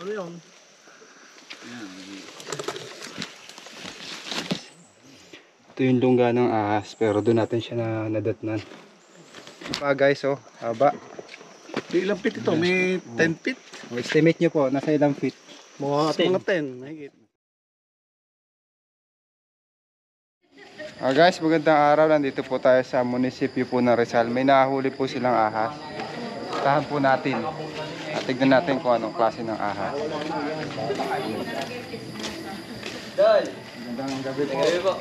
Ano yun? Ito yung lungga ng ahas, pero doon natin siya nadatnan. Guys, oh, haba. Ilang feet ito? May 10 feet? Estimate nyo po, nasa ilang feet? Mga 10. Mahigit. Guys, magandang araw. Nandito po tayo sa munisipyo po ng Rizal. May nahuli po silang ahas. Tahan po natin. At tignan natin kung anong klase ng ahas. Magandang gabi po.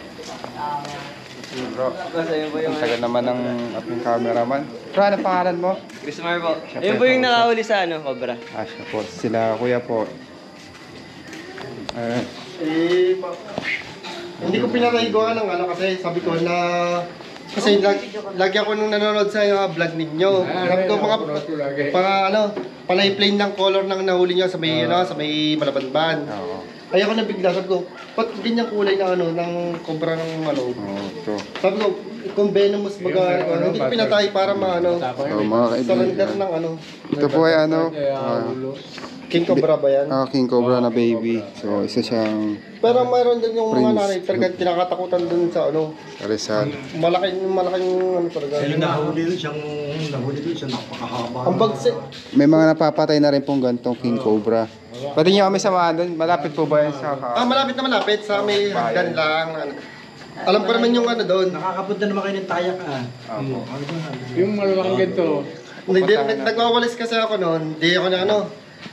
Bro, ang tagal naman ng ating cameraman. Bro, ano pangalan mo? Christopher po. Ayun po yung nakahuli sa Cobra. Siya po. Sila kuya po. Hindi ko pinakaigawa ng kasi sabi ko na kasi lagi ako nung nanonood sa vlog ninyo. Sabi ko panay plain ng color ng nahuli niyo sa may sa may Malabanban. Oo. Kaya ako nabigla, sabi ko, ba't ganyang kulay na ng Cobra ng Ito. Sabi ko, kung venomous baga, hindi ko pinatay para Mga surrender kaibigan. ng Ito po ay King Cobra ba yan? King Cobra na baby. So, isa siyang Pero mayroon din yung mga Prince. nanay talaga kinakatakutan dun sa Rizal. malaking talaga. Nahuli doon siyang napakahaba. Ang bagsi. May mga napapatay na rin pong gantong King Cobra. Pwede niyo kami samahan doon. Malapit po ba yan sa Malapit na malapit sa may hagdan lang. Alam ko naman yung doon. Nakakapunta naman kayo ng tayak Yung malalaking ganito. Nagwawalis kasi ako noon. Di ako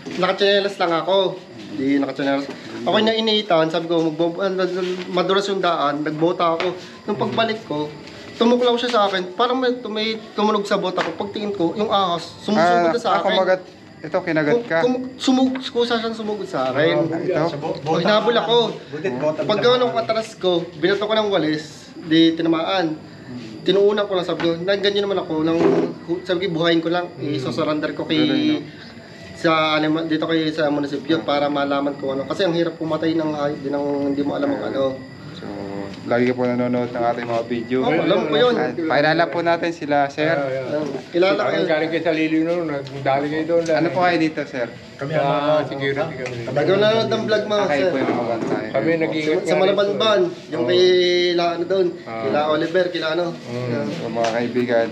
nakachanelas lang ako. Di nakachanelas. Ako na iniitan, sabi ko, madulas yung daan, nagbota ako. Nung pagbalik ko, tumuklaw siya sa akin. Parang may tumunog sa bota ko. Pagtingin ko, yung ahas, sumusugod na sa akin. Ito, kinagat ka. Kusa siyang sumugod sa akin. Ito. Hinabol ako. Pag atras ko, binato ko ng walis, di tinamaan. Tinuunan ko lang, sabi ko, ganyan naman ako, sabi ko, buhayin ko lang, isosurrender ko kay dito sa munisipyo para malaman ko kasi ang hirap pumatay ng hayop din hindi mo alam ang So, lagi ka po nanonood ng ating mga video. Alam ko yun. Pakilala po natin sila, sir. Kilala ko yun. Galing kayo sa Liliw noon, nagdali kayo doon. Ano po kayo dito, sir? Kami Security kami. Ikaw nanonood ng vlog mo, Kayo sir. po yung mga bantay. Kami nag-iingat Sa Malabanban, yung kay doon, kila Oliver, kila So, mga kaibigan,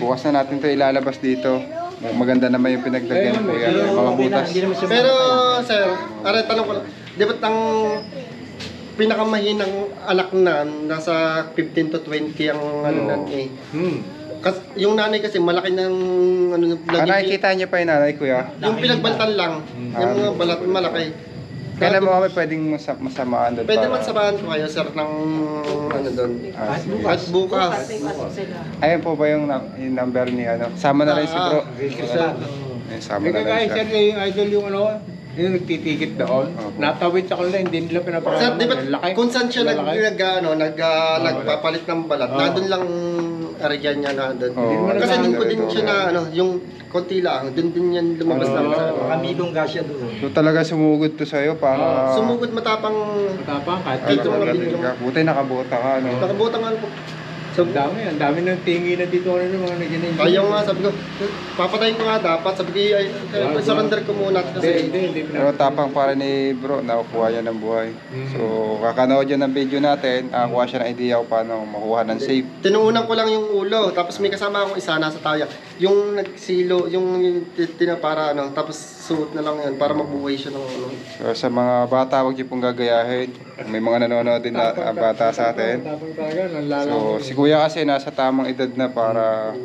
bukas na natin ito ilalabas dito. Maganda naman yung pinagdagyan po yan. Mga butas. Pero, sir, tanong ko lang, di ba't ang pinakamahinang anak na nasa 15 to 20 ang yung nanay kasi malaki ng Nakikita niyo pa yung nanay, kuya? yung pinagbaltan lang, yung mga balat malaki. Kailan mo kami pwedeng masamaan doon? Pwede man samahan ko kayo, sir, ng doon. At bukas. Ayun po ba yung number ni Sama na rin si bro. Sir. Sama May na rin kagaya siya. sir, yung idol yung yung nagtitikit doon. Natawid sa kanila, hindi nila Sir, pinapakalaman. di ba kung saan siya nagpapalit ng balat, nandun lang area niya na doon. Kasi doon ko din siya na yung konti lang, doon din yan lumabas lang sa Kamilong gasya doon. So talaga sumugod to sa'yo para... sumugod matapang Matapang kahit dito mga video. Buti nakabota ka, no? Nakabutang po. So, ang dami ng tingi na dito ng mga naging. ayaw nga, sabi ko, papatayin ko nga dapat, sabi ko, surrender ko muna kasi. Hindi. Pero tapang para ni bro, nakukuha niya ng buhay. So kakanood yan ng video natin, nakakuha siya ng idea kung paano makuha ng safe. Tinuunan ko lang yung ulo, tapos may kasama akong isa nasa taya. Yung nagsilo, yung para tapos suot na lang yan para mabuhay siya ng So sa mga bata, huwag niyo pong gagayahin. May mga nanonood din na bata sa atin. Tapang talaga, nanlalaman. So si kuya kasi nasa tamang edad na para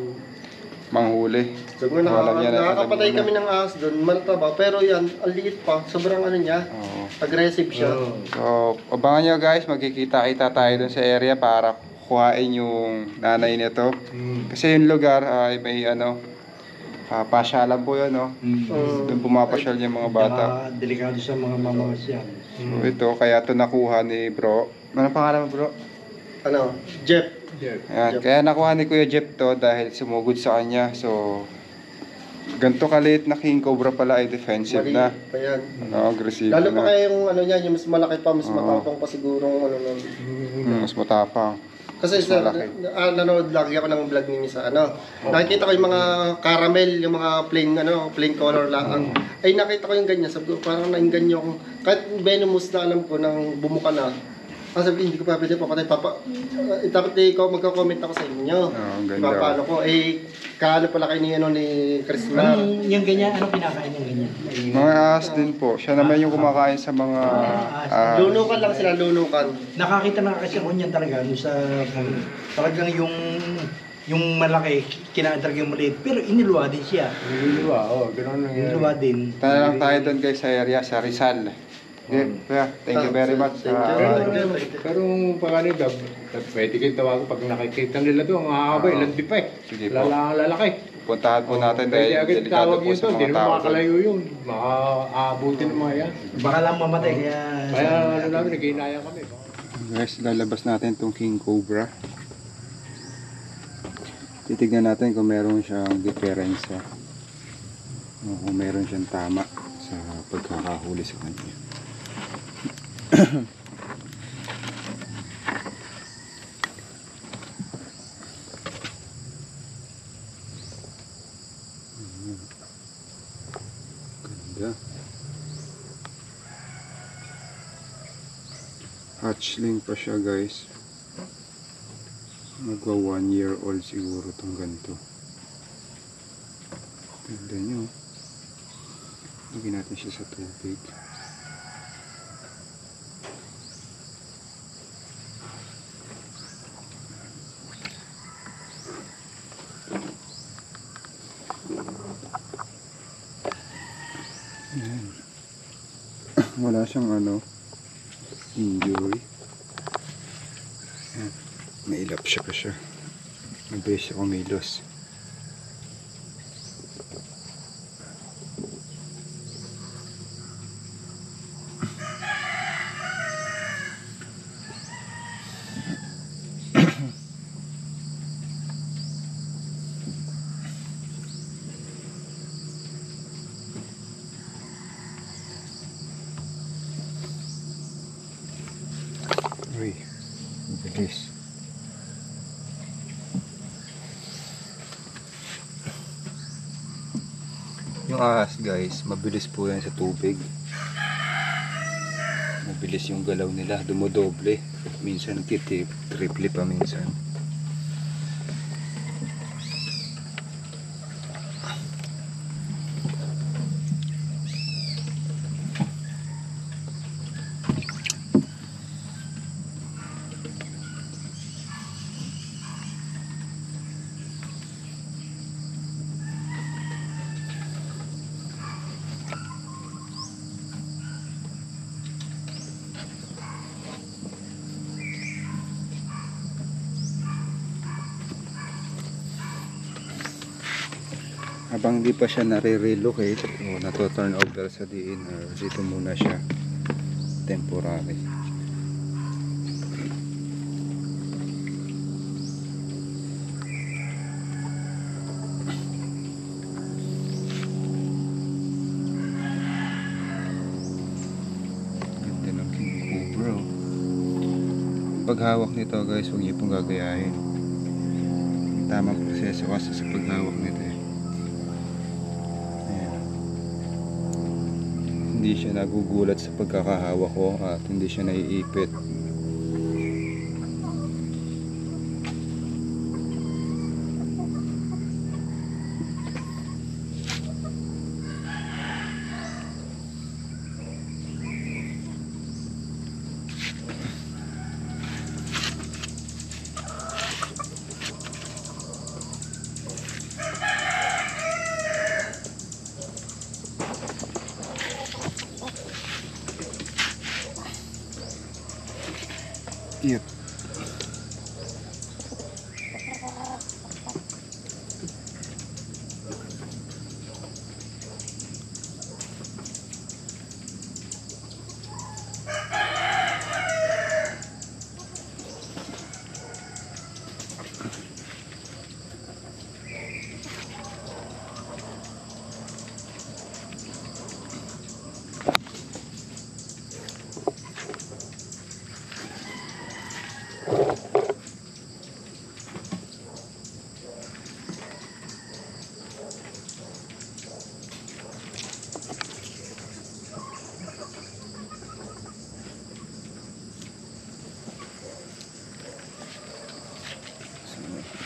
manghuli. So kung nakakapatay kami ng ahas doon, mataba, pero yan, ang liit pa, sobrang niya, aggressive siya. So abangan nyo guys, magkikita-kita tayo dun sa area para kuhain yung nanay nito. Kasi yung lugar ay may pasyalan po yun, no? Doon pumapasyal yung mga bata. Delikado sa mga mamamasyan. So ito, kaya ito nakuha ni bro. Ano pangalan mo, bro? Jeff. Ayan, kaya nakuha ni Kuya Jeff to dahil sumugod sa kanya. So, ganito kaliit na King Cobra pala ay defensive na. Pa yan. Aggressive Lalo pa na. kaya yung niya, yung mas malaki pa, mas matapang pa siguro Mas matapang. Kasi Mas malaki. nanonood lagi ako ng vlog ninyo sa ano. Nakikita ko yung mga caramel, yung mga plain color lang. Ay nakita ko yung ganyan, sabi ko parang nainganyo ako. Kahit venomous na alam ko nang bumuka na. Sabi ko, hindi ko pa pwede papatay. Dapat magko-comment ako sa inyo. ang ganda. Paano ko, kaano pala kayo ni Chris Mar. Yung ganyan, ano kinakain yung ganyan? Mga ahas din po. Siya naman yung kumakain sa mga ahas. Lunukan lang sila, lunukan. Nakakita na kasi ako niyan talaga, yung sa, talagang yung malaki, kinain talaga yung maliit, pero iniluwa din siya. Nililiwa, gano'n lang yan. Iniluwa din. Tara lang tayo doon guys sa area, sa Rizal. Okay, kaya thank you very much. Pero pag ano daw, pwede kayo tawagan pag nakikita nila doon, ang hahaba, ilan di pa eh. Sige po. Lalaki. Puntahan po natin Pwede dahil agad delikado tawag po yun sa doon, di mga naman tao. makakalayo yun. Makaabutin ng mga yan. Baka lang mamatay, kaya... Kaya ano namin, nag-iinaya kami. Guys, lalabas natin itong King Cobra. Titignan natin kung meron siyang diferensya. O kung meron siyang tama sa pagkakahuli sa kanya. Ganda. Hatchling pa siya guys. Magwa 1 year old siguro tong ganito. Ganda nyo. Lagyan natin siya sa tubig. Ayan. Wala siyang injury. Ayan. Nailap siya pa siya. Mabilis siya kumilos. Uy, mabilis. Yung ahas guys, mabilis po yan sa tubig. Mabilis yung galaw nila, dumodoble. Minsan triple pa minsan. Habang hindi pa siya nare-relocate o nato-turn over sa DNR, dito muna siya temporary. Ganda ng King Cobra. Paghawak nito guys, huwag niyo pong gagayahin. Tamang proseso kasi sa paghawak nito eh. Hindi siya nagugulat sa pagkakahawak ko at hindi siya naiipit. Yep.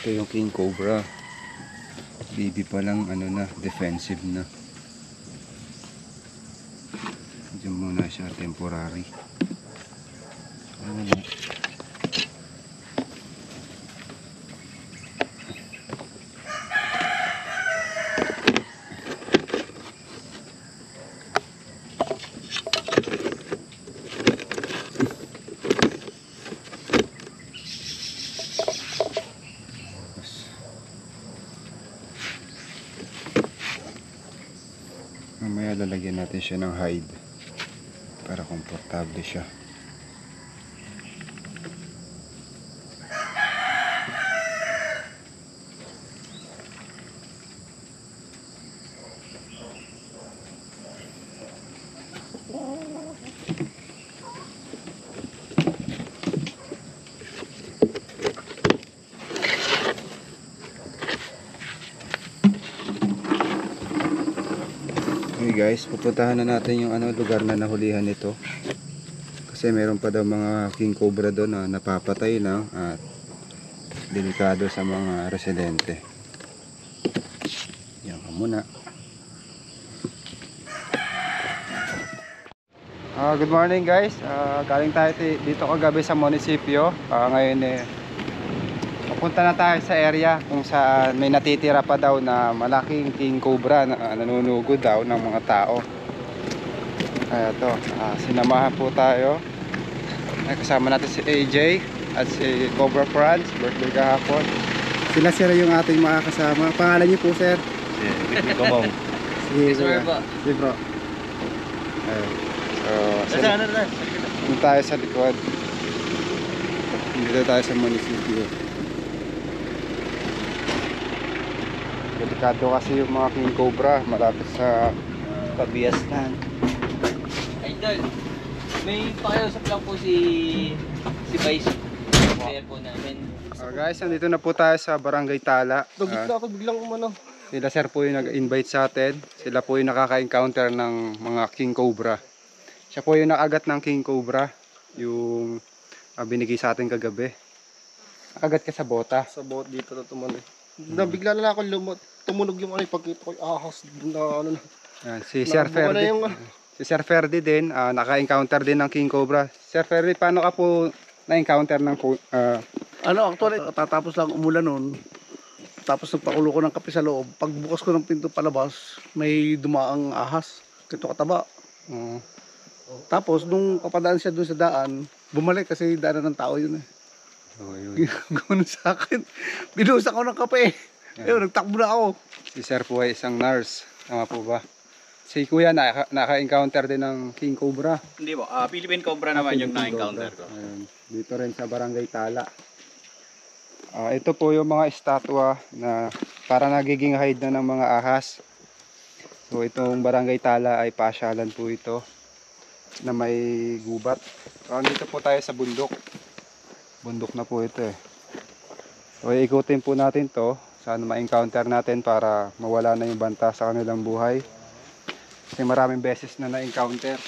Ito yung king cobra. Baby pa lang, ano na, defensive na. Diyan muna siya, temporary. Ano na. Mamaya lalagyan natin siya ng hide para komportable siya. Okay guys, pupuntahan na natin yung lugar na nahulihan nito. Kasi meron pa daw mga king cobra doon na napapatay lang at delikado sa mga residente. Yan ka muna. Good morning guys. Galing tayo dito kagabi sa munisipyo. Ngayon papunta na tayo sa area kung saan may natitira pa daw na malaking king cobra na nanunugod daw ng mga tao. Kaya ito, sinamahan po tayo. Kasama natin si AJ at si Cobra Franz, birthday kahapon. Sila sir yung ating mga kasama. Pangalan niyo po sir? Si Ricky Gomong. Si Sir ba? Si bro. Ayun. So, punta tayo sa likod. Dito tayo sa munisipyo. Delikado kasi yung mga king cobra malapit sa pabiasnan. Idol, may pakiusap lang po si Vice. Player po namin. Guys, nandito na po tayo sa Barangay Tala. Dugit na ako biglang umano. Sila sir po yung nag-invite sa atin. Sila po yung nakaka-encounter ng mga king cobra. Siya po yung nakagat ng king cobra. Yung binigay sa atin kagabi. Nakagat ka sa bota. Sa boat dito na tumunog. Nabigla na ako tumunog yung pagkita ko ahas na ano na. Yan, si Sir Nabuo na Ferdi. yung- Si Sir Ferdi din, naka-encounter din ng king cobra. Sir Ferdi, paano ka po na-encounter ng Actually, tatapos lang umulan noon. Tapos nagpakulo ko ng kape sa loob. Pagbukas ko ng pinto palabas, may dumaang ahas. Kito kataba. Tapos, nung papadaan siya doon sa daan, bumalik kasi daanan ng tao yun eh. Ganoon sa akin. Binuhusan ko ng kape. Ayun, nagtakbo na ako. Si Sir po ay isang nurse. Tama po ba? Si Kuya naka-encounter din ng king cobra. Hindi po, Philippine Cobra naman yung King na-encounter cobra. ko. Ayun. Dito rin sa Barangay Tala. Ito po yung mga estatwa na para nagiging hide na ng mga ahas. So itong Barangay Tala ay pasyalan po ito na may gubat. Dito po tayo sa bundok. Bundok na po ito eh. So ikutin po natin to. Sana ma-encounter natin para mawala na yung banta sa kanilang buhay. Kasi maraming beses na na-encounter.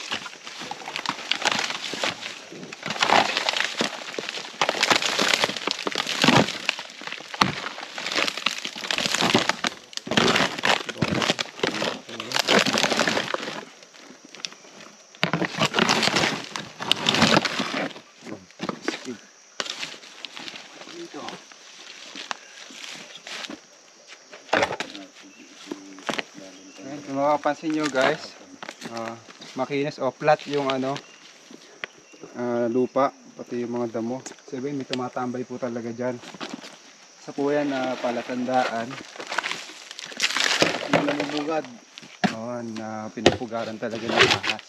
Kung makapansin nyo guys, makinis o flat yung lupa, pati yung mga damo. Sabihin may tumatambay po talaga dyan. Sa po yan na palatandaan na namumugad. Na pinupugaran talaga ng ahas.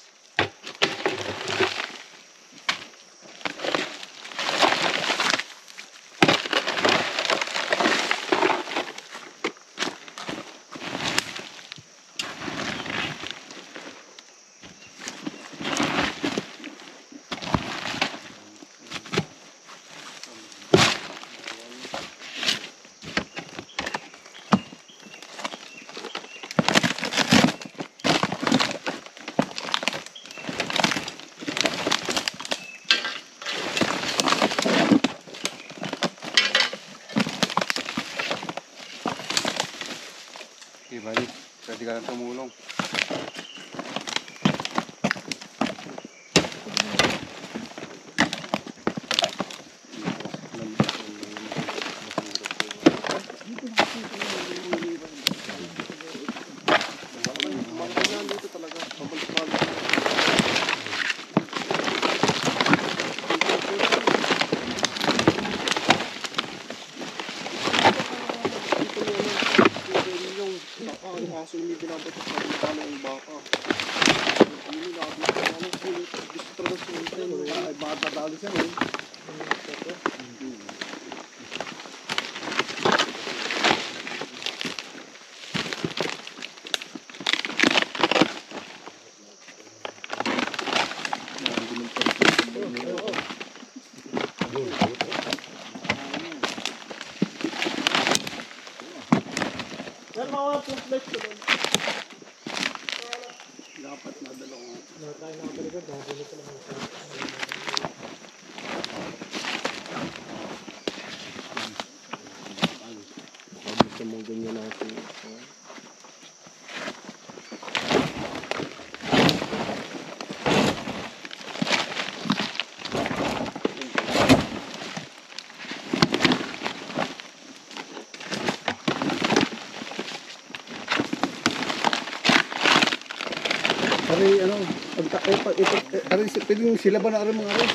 ka na tumulong. Aso hindi binabato sa paano yung baka. Hindi nakabit ko ano sulit. Gusto talaga sulit na yun. Ay baka tatalo siya eh. Dapat na dalawang. Gusto mong ganyan natin. Ari, ano, pwedeng sila ba na rin mga rin?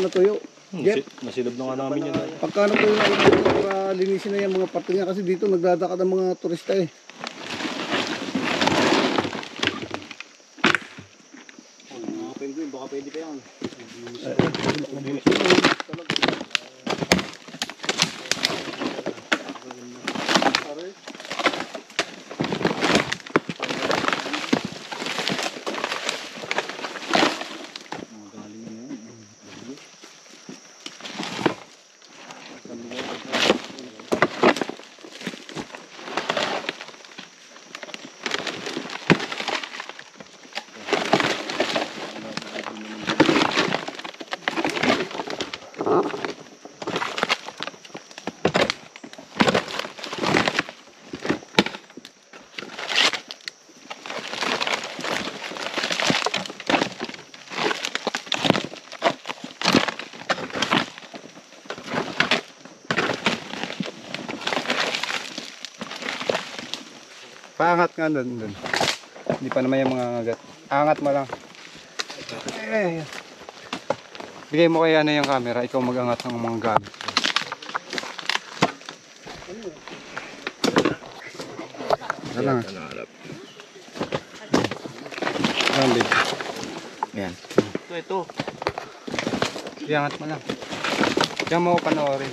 Natuyo. Jeff, Nasilab na nga namin yun. pagka natuyo na rin para linisin na yung mga parte niya kasi dito nagdadakad ang mga turista eh. Baka pwede pa yan. Paangat nga doon. Hindi pa naman yung mga agat. Angat mo lang. Eh. Bigay mo kaya na yung camera. Ikaw mag-angat ng mga gamit. Ito lang. Big. Yan. Ito. Iangat mo lang. Diyan mo ko panoorin.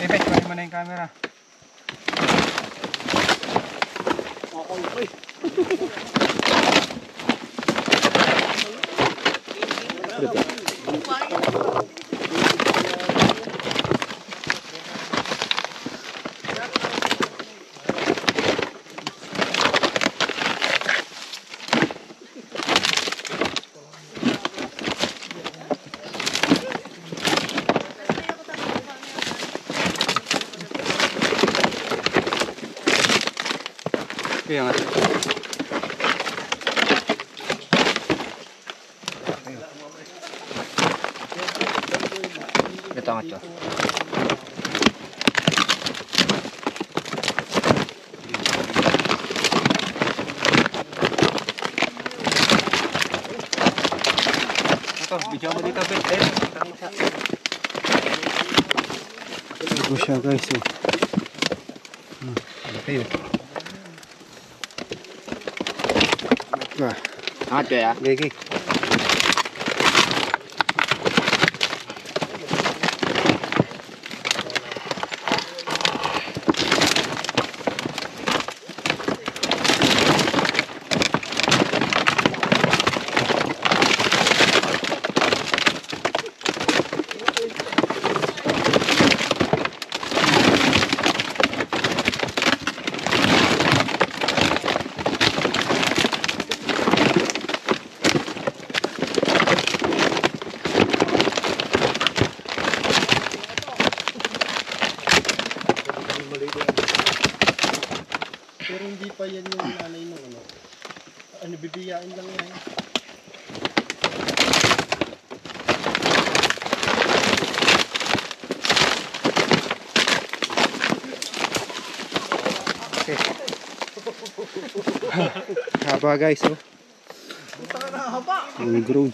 Bet, kunin mo na yung camera. Kaya nga. Ito nga ito. Ito, video mo dito, Bet. Ito siya, guys. Okay, Angat ko ya. Gigi. Pero hindi pa yan yung nanay ng ano. Ano, bibiyain lang yan. Okay. Haba guys, oh. Full grown.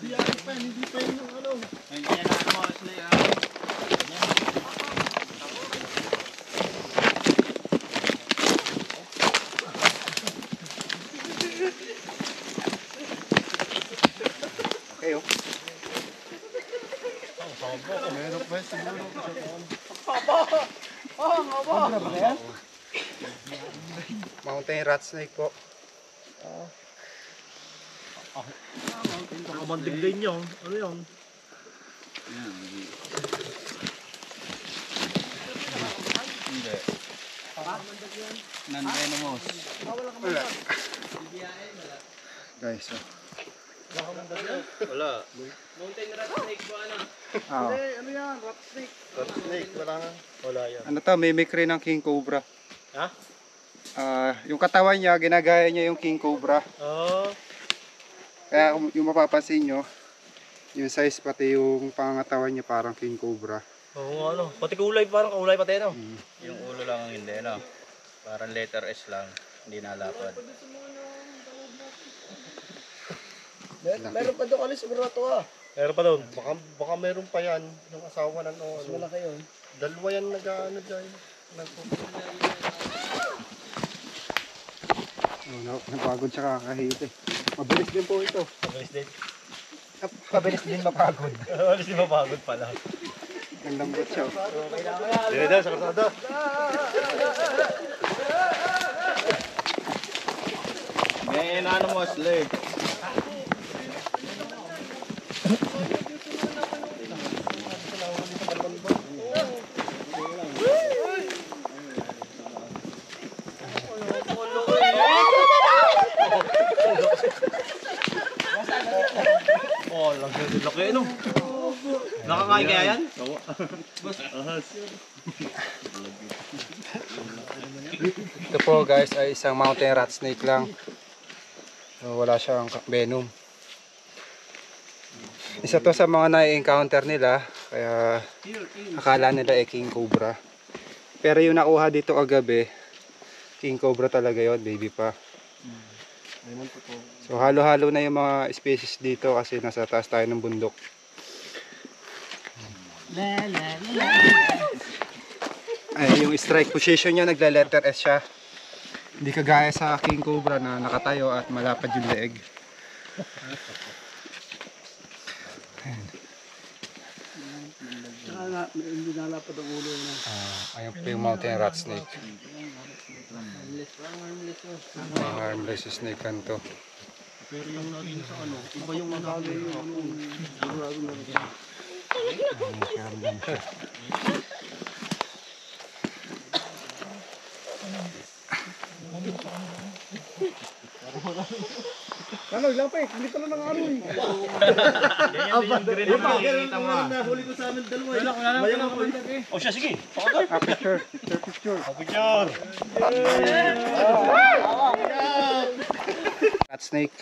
Bibiyain pa yan, hindi pa yan yung ano. Okay, oh. Meron pa siguro. Mountain rat snake po. Nakabandig din yun. Ano yun? Non-venomous. Guys, oh. Wala. Mountain rat snake po ano? Ah, Ano yan? Rat snake. Snake, wala nga. Wala yan. ano to, mimic rin ng king cobra. Ha? Yung katawan niya, ginagaya niya yung king cobra. Oo. Kaya yung mapapansin nyo, yung size pati yung pangatawan niya parang king cobra. Oo, ano. Pati kulay, parang kulay pati, no? Yung ulo lang ang hindi, no? Parang letter S lang, hindi nalapad. Meron pa doon kalis, siguro na to ah. Meron pa doon. Baka meron pa yan. Yung asawa na no. Mas malaki yun. Dalawa yan nag-ano dyan. Napagod siya kakahit eh. Mabilis din po ito. Mabilis din. Mabilis din mapagod. Mabilis din mapagod pala. Ang lambot siya. Dito daw, sa kasada. Ngayon ano mo, slave? Oh, laki no. Nakakain kaya yan? Ito po guys ay isang mountain rat snake lang. Wala siyang venom. Isa to sa mga na-encounter nila. Kaya akala nila ay king cobra. Pero yung nakuha dito kagabi, king cobra talaga yon, baby pa. So halo-halo na yung mga species dito kasi nasa taas tayo ng bundok. Ay, yung strike position niya nagla-letter S siya. Hindi kagaya sa king cobra na nakatayo at malapad yung leeg. Hindi nalapad ang ulo na. Ayun po yung mountain rat snake. Harmless snake kanto. Pero yung naging sa ano, iba yung nagalo yung ano. Sigurado na rin. Ano, ilang pa eh. Hindi pala ng ano eh. Yung green na makikita mo. Nahuli ko sa amin dalawa. Bayan ako eh. O siya, sige. Picture. Picture. Picture. Rat snake.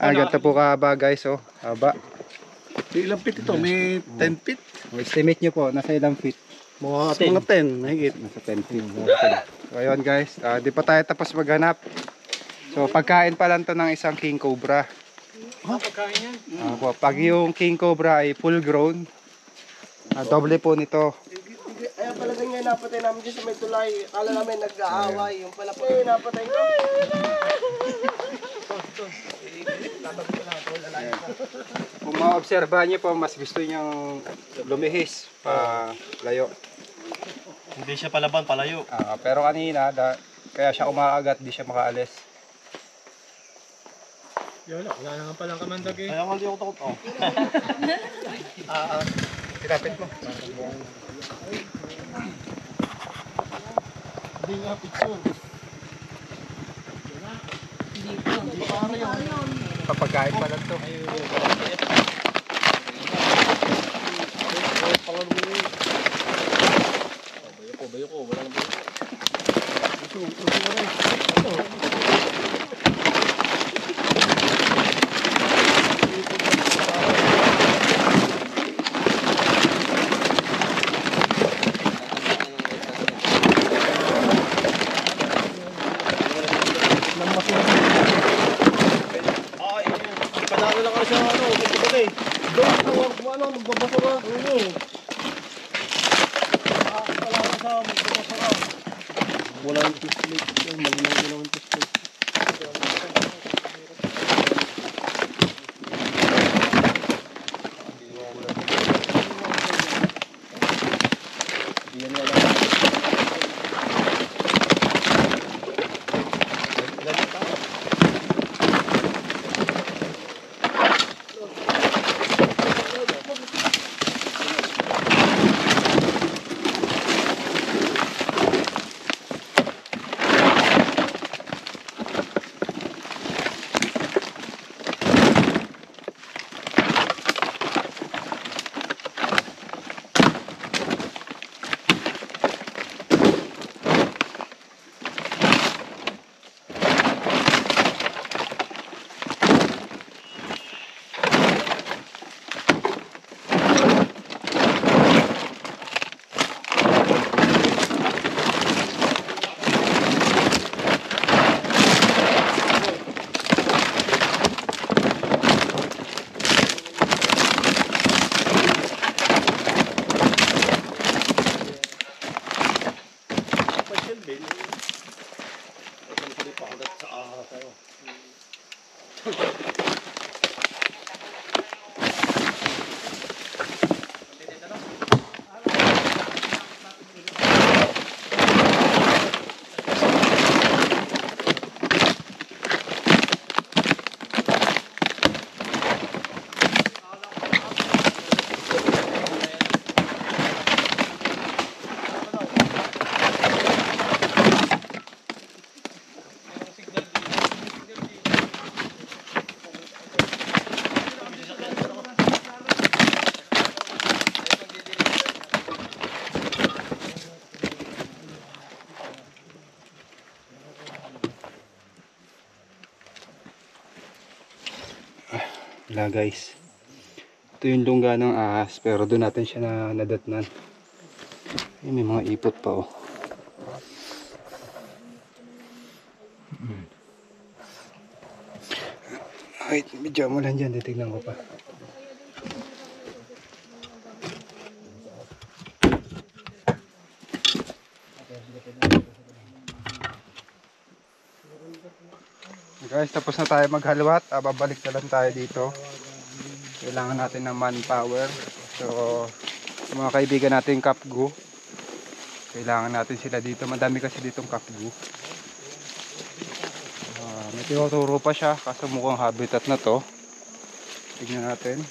Ganito po kahaba guys, oh. Haba. Ilang feet ito? May 10 feet? Estimate nyo po, nasa ilang feet? Mga 10, mahigit. Nasa 10 feet. So ayun guys, di pa tayo tapos maghanap. So pagkain pa lang to ng isang king cobra. Pagkain yan. Pag yung king cobra ay full grown, doble po nito. Kaya pala ganyan napatay namin dyan sa may tulay. Akala namin nag-aaway. Yung pala po napatay ko. Kung maobserbahan nyo po, mas gusto niyang lumihis pa layo. Hindi siya palaban, palayo. Pero kanina, kaya siya umaagat, di siya makaalis. Yun, wala na nga palang kamandag eh. Kaya nga di ako takot. Oh. Tinapit mo. Hindi nga picture. Papagkain pa lang to. Bayo ko, wala ano, magbabasura. Oo. Wala yung toothpaste. Malinaw din ang toothpaste. Wala guys. Ito yung lungga ng ahas, pero doon natin siya nadatnan. Ay, may mga ipot pa oh. Wait, medyo mo lang dyan, titignan ko pa. Guys, tapos na tayo maghalwat. Babalik na lang tayo dito. Kailangan natin ng manpower. So, mga kaibigan natin Kapgu, kailangan natin sila dito. Madami kasi ditong Kapgu. May tinuturo pa siya, kaso mukhang habitat na to. Tignan natin.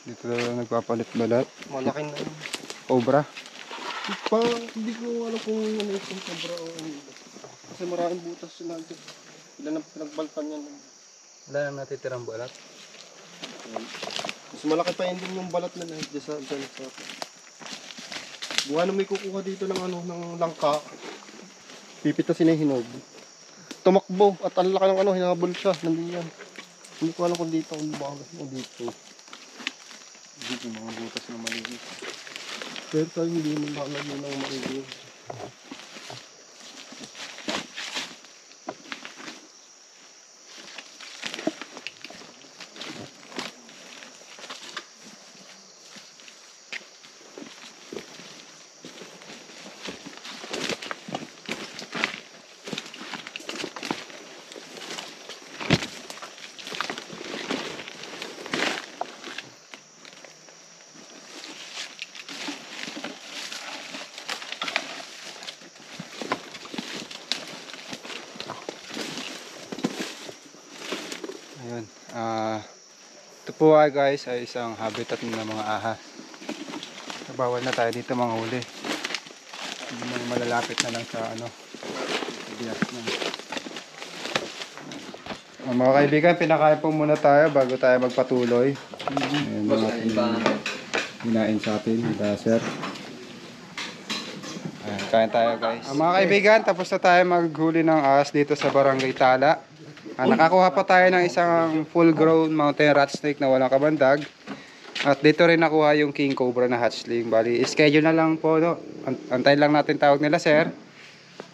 Dito lang nagpapalit balat. Malaki na. Cobra. Hindi ko alam kung ano yung sobra o ano. Kasi maraming butas yun natin. Ilan ang pinagbaltan yan. Wala nang natitirang balat. Mas malaki pa yun din yung balat na dyan sa buwan na may kukuha dito ng ano, ng langka. Pipitasin na yung hinog. Tumakbo at ang laki ng ano, hinabol siya. Nandiyan. Hindi ko alam kung dito ang bagas o dito. Dito yung mga butas na malinis. Pero tayo hindi mo nakalagay ng maigil. Ayun. Ito po guys ay isang habitat ng mga ahas. Bawal na tayo dito manghuli. Malalapit na lang sa ano. Biyak na. Mga kaibigan, pinakain po muna tayo bago tayo magpatuloy. Ayun, mga hinain sa atin, sir. Ayan, kain tayo guys. Mga kaibigan, tapos na tayo maghuli ng ahas dito sa Barangay Tala. Nakakuha pa tayo ng isang full-grown mountain rat snake na walang kabandag. At dito rin nakuha yung king cobra na hatchling. Bali, schedule na lang po, no? Antayin lang natin tawag nila, sir,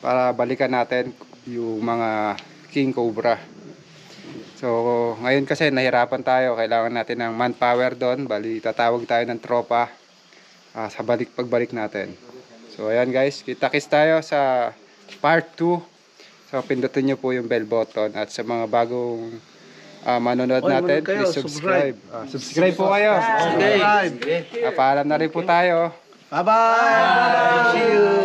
para balikan natin yung mga king cobra. So, ngayon kasi nahirapan tayo. Kailangan natin ng manpower doon. Bali, tatawag tayo ng tropa sa pagbalik natin. So, ayan guys. Kita-kits tayo sa part 2. So, pindutin nyo po yung bell button. At sa mga bagong manonood natin, kayo, please subscribe. Subscribe po kayo. Subscribe. Paalam na rin po tayo. Bye-bye! See you!